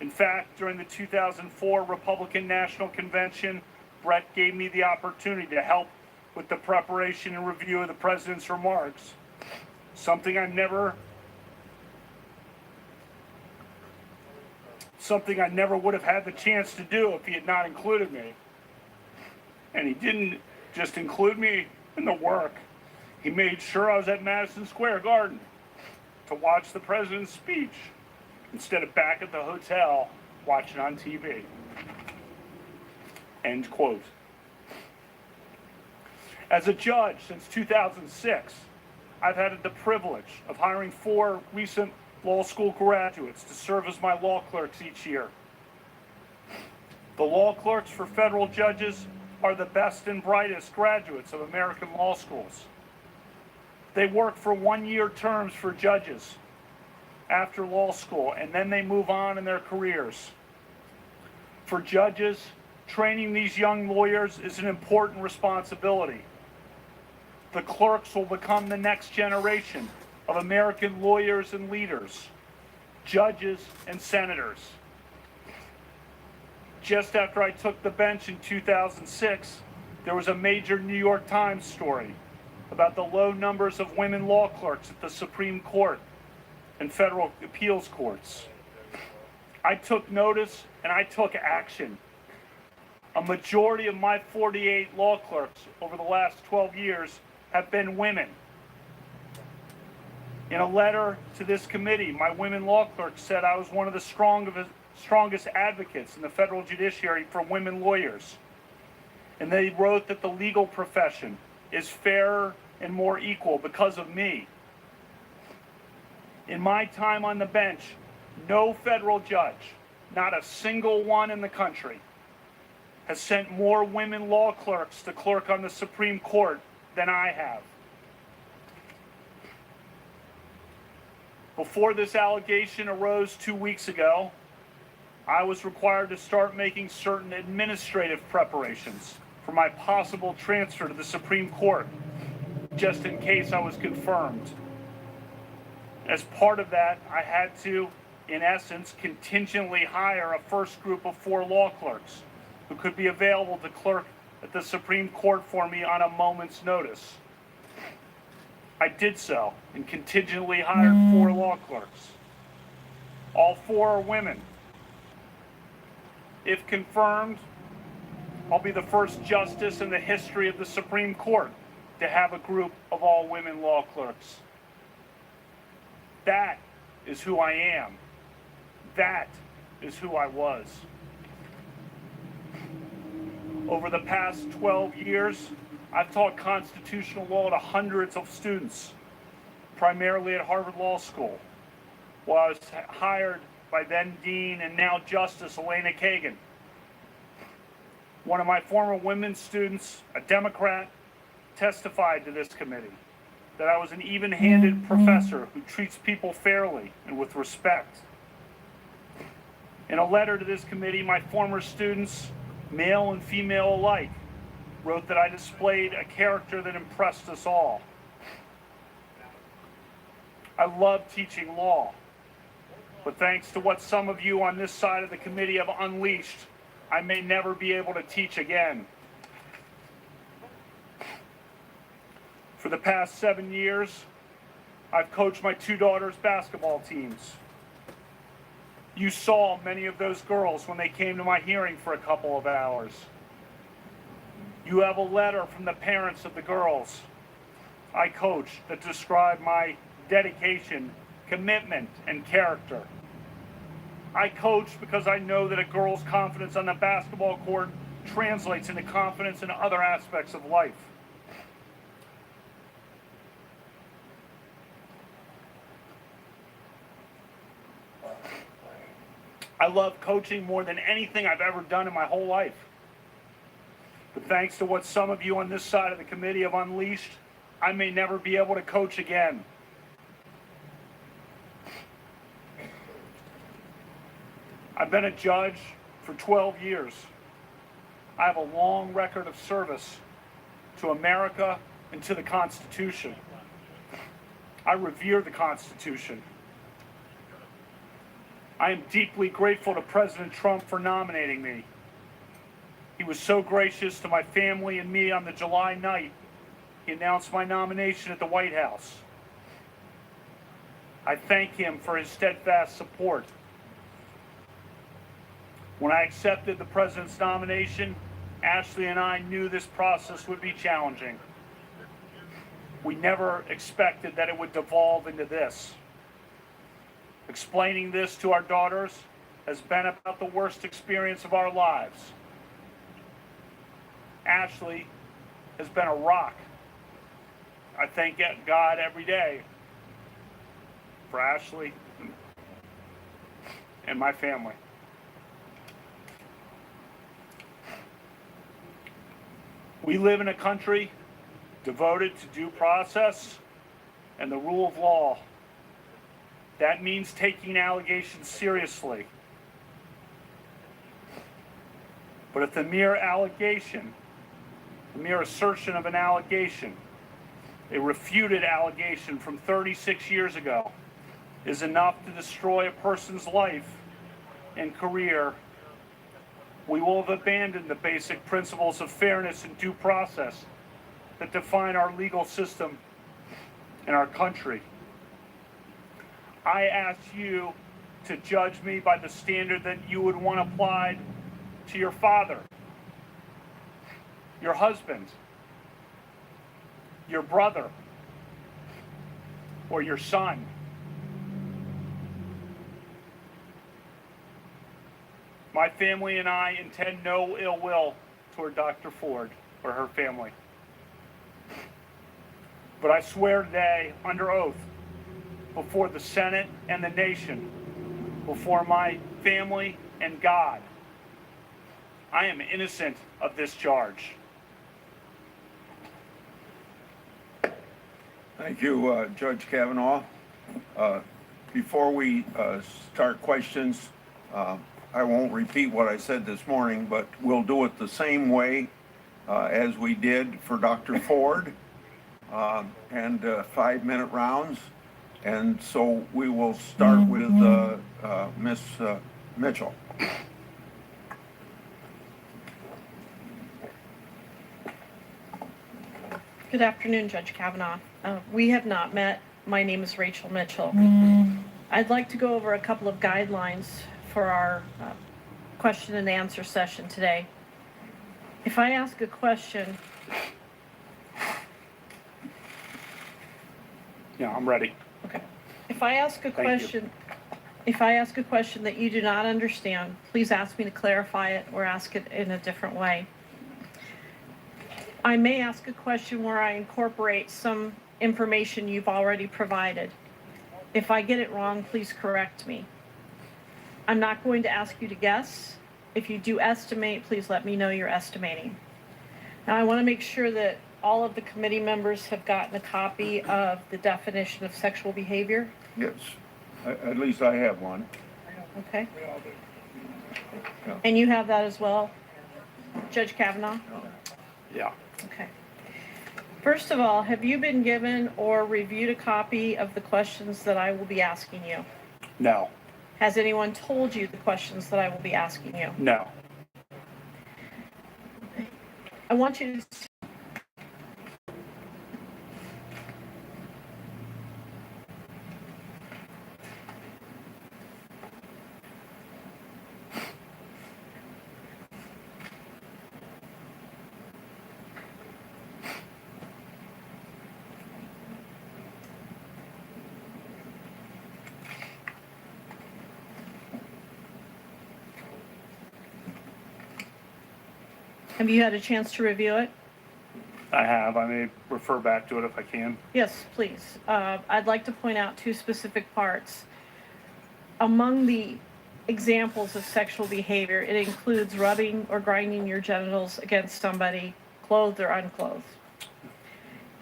In fact, during the 2004 Republican National Convention, Brett gave me the opportunity to help with the preparation and review of the president's remarks, something I never would have had the chance to do if he had not included me. And he didn't just include me in the work. He made sure I was at Madison Square Garden to watch the president's speech instead of back at the hotel watching on TV." End quote. As a judge since 2006, I've had the privilege of hiring 4 recent law school graduates to serve as my law clerks each year. The law clerks for federal judges are the best and brightest graduates of American law schools. They work for 1-year terms for judges after law school, and then they move on in their careers. For judges, training these young lawyers is an important responsibility. The clerks will become the next generation of American lawyers and leaders, judges and senators. just after I took the bench in 2006, there was a major New York Times story about the low numbers of women law clerks at the Supreme Court and federal appeals courts. I took notice and I took action. A majority of my 48 law clerks over the last 12 years have been women. In a letter to this committee, my women law clerks said I was one of the strongest advocates in the federal judiciary for women lawyers. And they wrote that the legal profession is fairer and more equal because of me. In my time on the bench, no federal judge, not a single one in the country, has sent more women law clerks to clerk on the Supreme Court than I have. Before this allegation arose 2 weeks ago, I was required to start making certain administrative preparations for my possible transfer to the Supreme Court, just in case I was confirmed. As part of that, I had to, in essence, contingently hire a first group of 4 law clerks who could be available to clerk at the Supreme Court for me on a moment's notice. I did so and contingently hired 4 law clerks. All 4 are women. If confirmed, I'll be the first justice in the history of the Supreme Court to have a group of all women law clerks. That is who I am. That is who I was. Over the past 12 years, I've taught constitutional law to hundreds of students, primarily at Harvard Law School, while I was hired by then Dean and now Justice Elena Kagan. One of my former women students, a Democrat, testified to this committee that I was an even-handed professor who treats people fairly and with respect. In a letter to this committee, my former students, male and female alike, wrote that I displayed a character that impressed us all. I love teaching law, but thanks to what some of you on this side of the committee have unleashed, I may never be able to teach again. For the past 7 years, I've coached my 2 daughters' basketball teams. You saw many of those girls when they came to my hearing for a couple of hours. You have a letter from the parents of the girls I coached that describe my dedication, commitment, and character. I coach because I know that a girl's confidence on the basketball court translates into confidence in other aspects of life. I love coaching more than anything I've ever done in my whole life. But thanks to what some of you on this side of the committee have unleashed, I may never be able to coach again. I've been a judge for 12 years. I have a long record of service to America and to the Constitution. I revere the Constitution. I am deeply grateful to President Trump for nominating me. He was so gracious to my family and me on the July night he announced my nomination at the White House. I thank him for his steadfast support. When I accepted the president's nomination, Ashley and I knew this process would be challenging. We never expected that it would devolve into this. Explaining this to our daughters has been about the worst experience of our lives. Ashley has been a rock. I thank God every day for Ashley and my family. We live in a country devoted to due process and the rule of law. That means taking allegations seriously. But if the mere allegation, the mere assertion of an allegation, a refuted allegation from 36 years ago, is enough to destroy a person's life and career, We will have abandoned the basic principles of fairness and due process that define our legal system and our country. I ask you to judge me by the standard that you would want applied to your father, your husband, your brother, or your son. My family and I intend no ill will toward Dr. Ford or her family. But I swear today, under oath, before the Senate and the nation, before my family and God, I am innocent of this charge. Thank you, Judge Kavanaugh. Before we start questions, I won't repeat what I said this morning, but we'll do it the same way as we did for Dr. Ford, and 5-minute rounds. And so we will start with Ms. Mitchell. Good afternoon, Judge Kavanaugh. We have not met. My name is Rachel Mitchell. I'd like to go over a couple of guidelines for our question and answer session today. If I ask a question, Yeah, I'm ready. okay. If I ask a Thank you. question that you do not understand, please ask me to clarify it or ask it in a different way. I may ask a question where I incorporate some information you've already provided. If I get it wrong, please correct me. I'm not going to ask you to guess. If you do estimate, please let me know you're estimating. Now, I want to make sure that all of the committee members have gotten a copy of the definition of sexual behavior. Yes, at least I have one. Okay? Yeah. And you have that as well, Judge Kavanaugh? Yeah. Okay. First of all, have you been given or reviewed a copy of the questions that I will be asking you? No. Has anyone told you the questions that I will be asking you? No. I want you to Have you had a chance to review it? I have. I may refer back to it if I can. Yes, please. I'd like to point out two specific parts. Among the examples of sexual behavior, it includes rubbing or grinding your genitals against somebody, clothed or unclothed.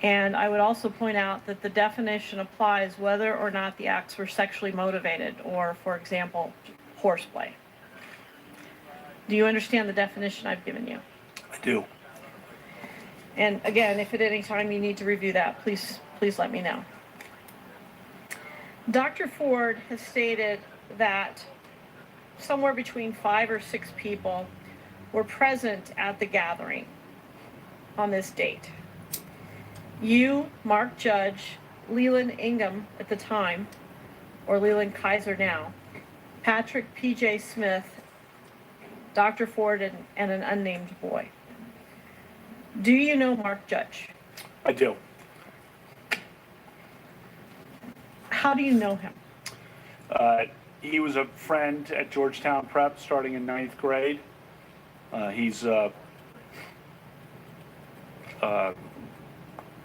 And I would also point out that the definition applies whether or not the acts were sexually motivated, or, for example, horseplay. Do you understand the definition I've given you? I do. And again, if at any time you need to review that, please let me know. Dr. Ford has stated that somewhere between 5 or 6 people were present at the gathering on this date. You, Mark Judge, Leland Ingham at the time, or Leland Kaiser now, Patrick P.J. Smith, Dr. Ford, and an unnamed boy. Do you know Mark Judge? I do. How do you know him? He was a friend at Georgetown Prep starting in 9th grade. He's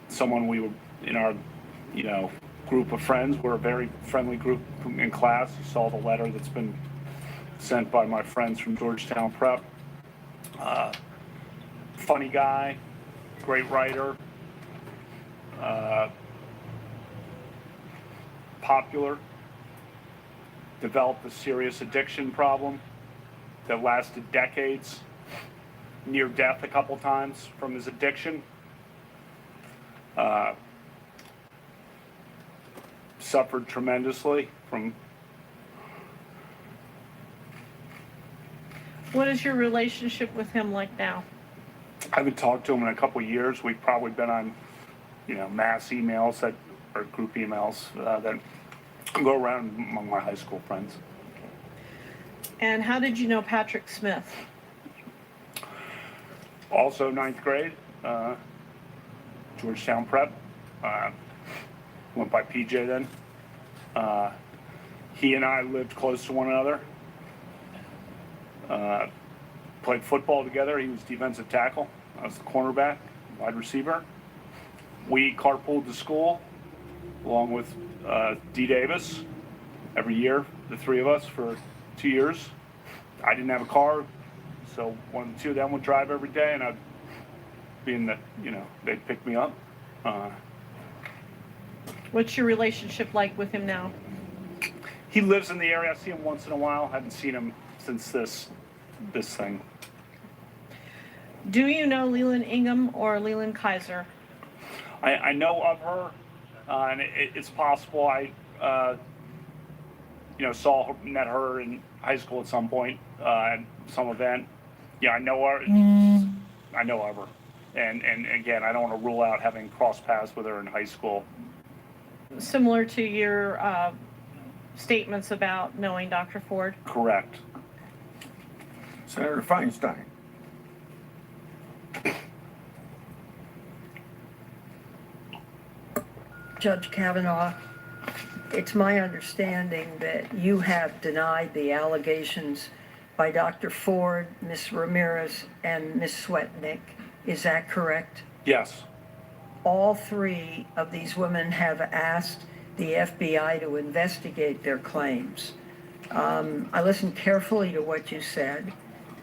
someone we were in our, group of friends. We're a very friendly group in class. You saw the letter that's been sent by my friends from Georgetown Prep. Funny guy, great writer, popular, developed a serious addiction problem that lasted decades, near death a couple times from his addiction. Suffered tremendously from What is your relationship with him like now? I haven't talked to him in a couple of years. We've probably been on, mass emails or group emails that go around among my high school friends. And how did you know Patrick Smith? Also, ninth grade, Georgetown Prep. Went by PJ then. He and I lived close to one another. Played football together. He was defensive tackle. I was the cornerback, wide receiver. We carpooled to school along with D. Davis every year, the three of us for 2 years. I didn't have a car, so one of the two of them would drive every day, and I'd be in the, they'd pick me up. What's your relationship like with him now? He lives in the area. I see him once in a while. Haven't seen him since this thing. Do you know Leland Ingham or Leland Kaiser? I know of her, and it's possible I, met her in high school at some point, at some event. Yeah, I know her. I know of her. And again, I don't want to rule out having crossed paths with her in high school. Similar to your statements about knowing Dr. Ford? Correct. Senator Feinstein. Judge Kavanaugh, it's my understanding that you have denied the allegations by Dr. Ford, Ms. Ramirez, and Ms. Swetnick. Is that correct? Yes. All three of these women have asked the FBI to investigate their claims. I listened carefully to what you said.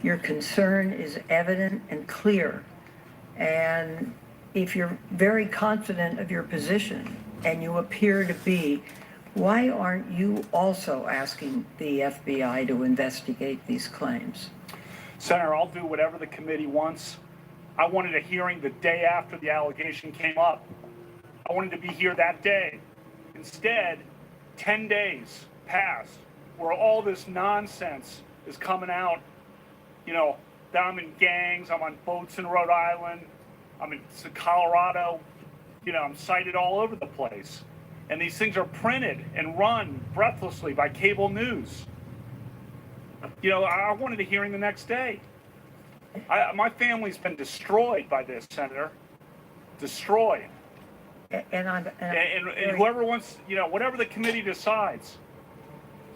Your concern is evident and clear. And if you're very confident of your position, and you appear to be, why aren't you also asking the FBI to investigate these claims? Senator, I'll do whatever the committee wants. I wanted a hearing the day after the allegation came up. I wanted to be here that day. Instead, 10 days passed where all this nonsense is coming out. That I'm in gangs, I'm on boats in Rhode Island, I'm in Colorado. I'm cited all over the place. And these things are printed and run breathlessly by cable news. I wanted a hearing the next day. My family's been destroyed by this, Senator. Destroyed. And whoever wants, whatever the committee decides,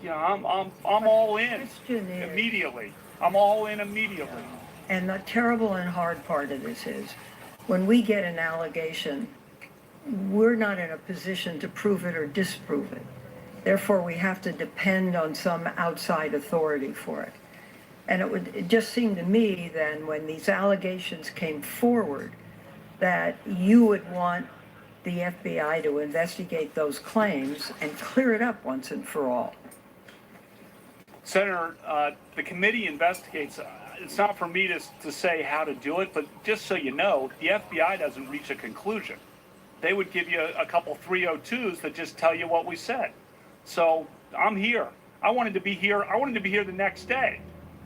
I'm all in immediately. I'm all in immediately. And the terrible and hard part of this is, when we get an allegation, we're not in a position to prove it or disprove it. Therefore, we have to depend on some outside authority for it. And it just seemed to me then, when these allegations came forward, that you would want the FBI to investigate those claims and clear it up once and for all. Senator, the committee investigates. It's not for me to say how to do it, but just so you know, the FBI doesn't reach a conclusion. They would give you a couple 302s that just tell you what we said. So I'm here. I wanted to be here. I wanted to be here the next day.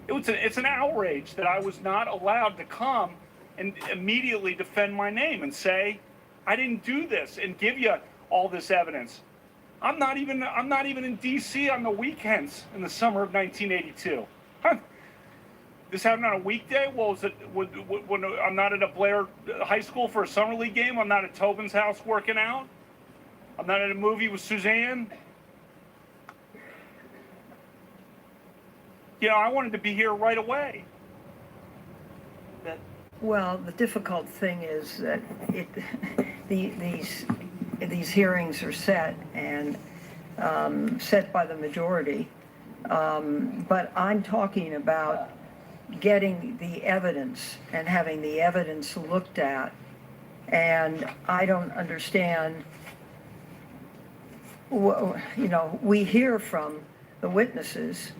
It's an outrage that I was not allowed to come and immediately defend my name and say I didn't do this and give you all this evidence. I'm not even in D.C. on the weekends in the summer of 1982. This happened on a weekday? Well, when I'm not at a Blair High School for a summer league game? I'm not at Tobin's house working out? I'm not at a movie with Suzanne? I wanted to be here right away. Well, the difficult thing is that these hearings are set and set by the majority. But I'm talking about getting the evidence and having the evidence looked at. And I don't understand, we hear from the witnesses,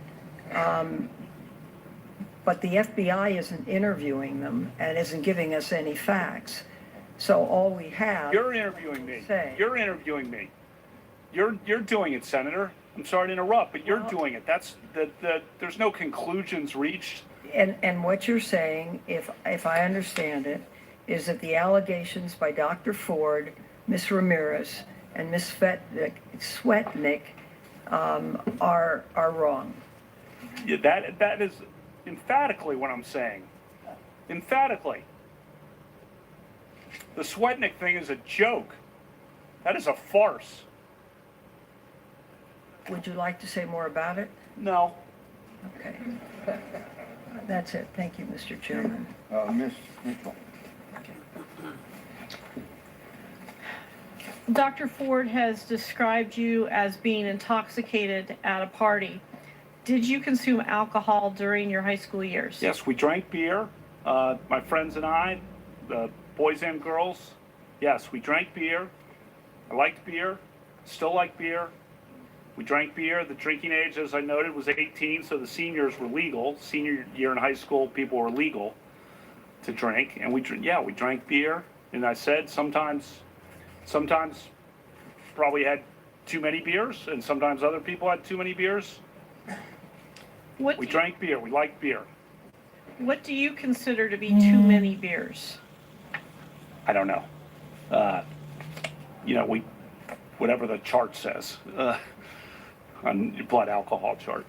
but the FBI isn't interviewing them and isn't giving us any facts. So all we have. You're interviewing me. You're interviewing me. You're doing it, Senator. I'm sorry to interrupt, but you're doing it. There's no conclusions reached. And what you're saying, if I understand it, is that the allegations by Dr. Ford, Ms. Ramirez, and Ms. Swetnick are wrong. Yeah, that is emphatically what I'm saying. Emphatically. The Swetnick thing is a joke. That is a farce. Would you like to say more about it? No. Okay. That's it. Thank you, Mr. Chairman. Ms. Mitchell. Dr. Ford has described you as being intoxicated at a party. Did you consume alcohol during your high school years? Yes, we drank beer. My friends and I, the boys and girls. Yes, we drank beer. I liked beer. Still like beer. We drank beer. The drinking age, as I noted, was 18, so the seniors were legal. Senior year in high school, people were legal to drink, and we drank beer. And I said sometimes probably had too many beers, and sometimes other people had too many beers. We drank beer. We liked beer. What do you consider to be too many beers? I don't know. Whatever the chart says on your blood alcohol chart.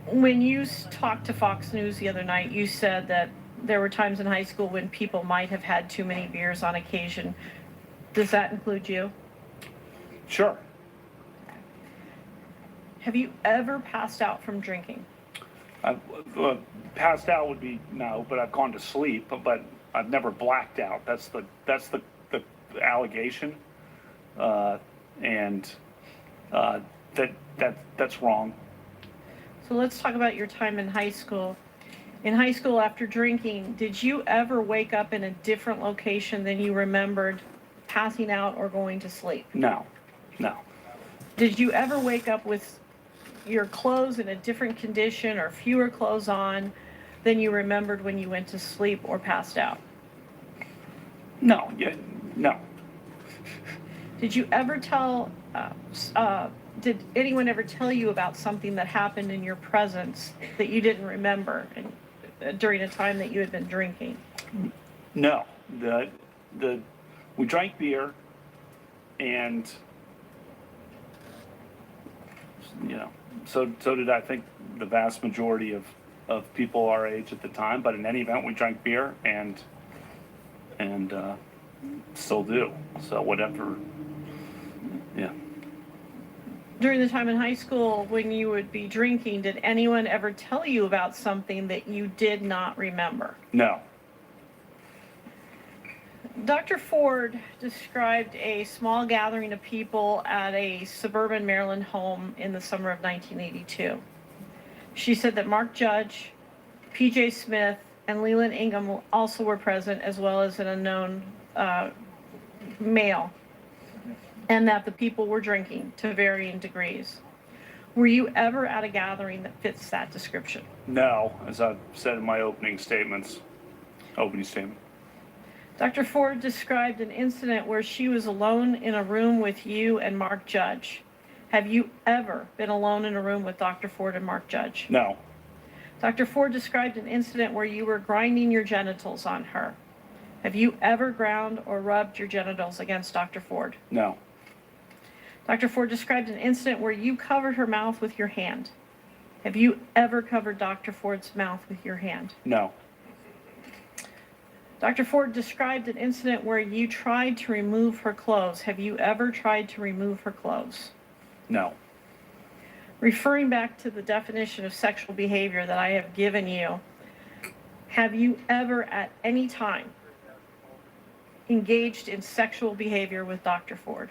When you talked to Fox News the other night, you said that there were times in high school when people might have had too many beers on occasion. Does that include you? Sure. Have you ever passed out from drinking? Passed out would be no, but I've gone to sleep. But I've never blacked out. That's the allegation, and that's wrong. So let's talk about your time in high school. In high school, after drinking, did you ever wake up in a different location than you remembered passing out or going to sleep? No. Did you ever wake up with your clothes in a different condition or fewer clothes on than you remembered when you went to sleep or passed out? No. Did you ever did anyone ever tell you about something that happened in your presence that you didn't remember during a time that you had been drinking? No. We drank beer, and so did I think the vast majority of people our age at the time. But in any event, we drank beer and still do. So whatever. Yeah. During the time in high school when you would be drinking, did anyone ever tell you about something that you did not remember? No. Dr. Ford described a small gathering of people at a suburban Maryland home in the summer of 1982. She said that Mark Judge, P.J. Smith, and Leland Ingham also were present, as well as an unknown male, and that the people were drinking to varying degrees. Were you ever at a gathering that fits that description? No, as I said in my opening statement. Dr. Ford described an incident where she was alone in a room with you and Mark Judge. Have you ever been alone in a room with Dr. Ford and Mark Judge? No. Dr. Ford described an incident where you were grinding your genitals on her. Have you ever ground or rubbed your genitals against Dr. Ford? No. Dr. Ford described an incident where you covered her mouth with your hand. Have you ever covered Dr. Ford's mouth with your hand? No. Dr. Ford described an incident where you tried to remove her clothes. Have you ever tried to remove her clothes? No. Referring back to the definition of sexual behavior that I have given you, have you ever at any time engaged in sexual behavior with Dr. Ford?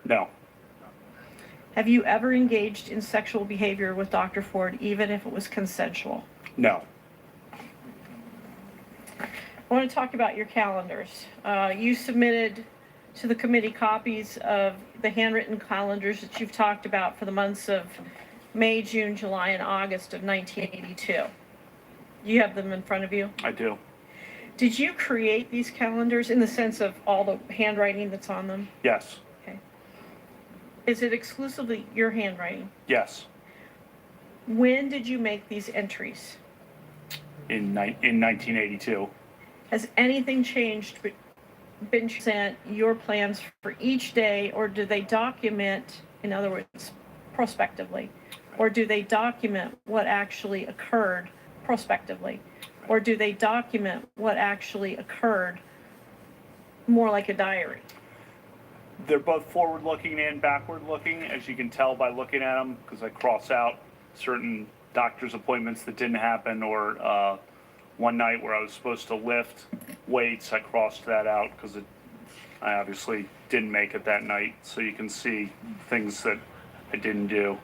No. Have you ever engaged in sexual behavior with Dr. Ford, even if it was consensual? No. I want to talk about your calendars. You submitted to the committee copies of the handwritten calendars that you've talked about for the months of May, June, July, and August of 1982. You have them in front of you? I do. Did you create these calendars in the sense of all the handwriting that's on them? Yes. Okay. Is it exclusively your handwriting? Yes. When did you make these entries? in 1982. Has anything changed, been sent your plans for each day, or do they document, in other words, prospectively? Or do they document what actually occurred prospectively? Or do they document what actually occurred more like a diary? They're both forward-looking and backward-looking, as you can tell by looking at them, because I cross out certain doctor's appointments that didn't happen, or one night where I was supposed to lift weights, I crossed that out because I obviously didn't make it that night. So you can see things that I didn't do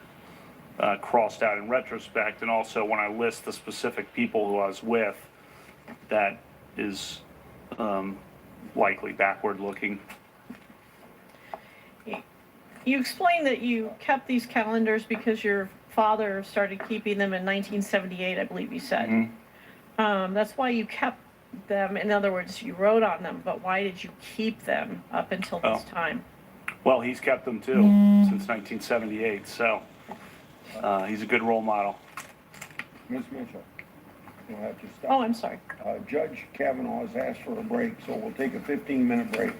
crossed out in retrospect. And also when I list the specific people who I was with, that is likely backward-looking. You explained that you kept these calendars because your father started keeping them in 1978, I believe you said. Mm-hmm. That's why you kept them. In other words, you wrote on them, but why did you keep them up until this time? Well, he's kept them too since 1978, so he's a good role model. Ms. Mitchell, you'll have to stop. Oh, I'm sorry. Judge Kavanaugh has asked for a break, so we'll take a 15-minute break.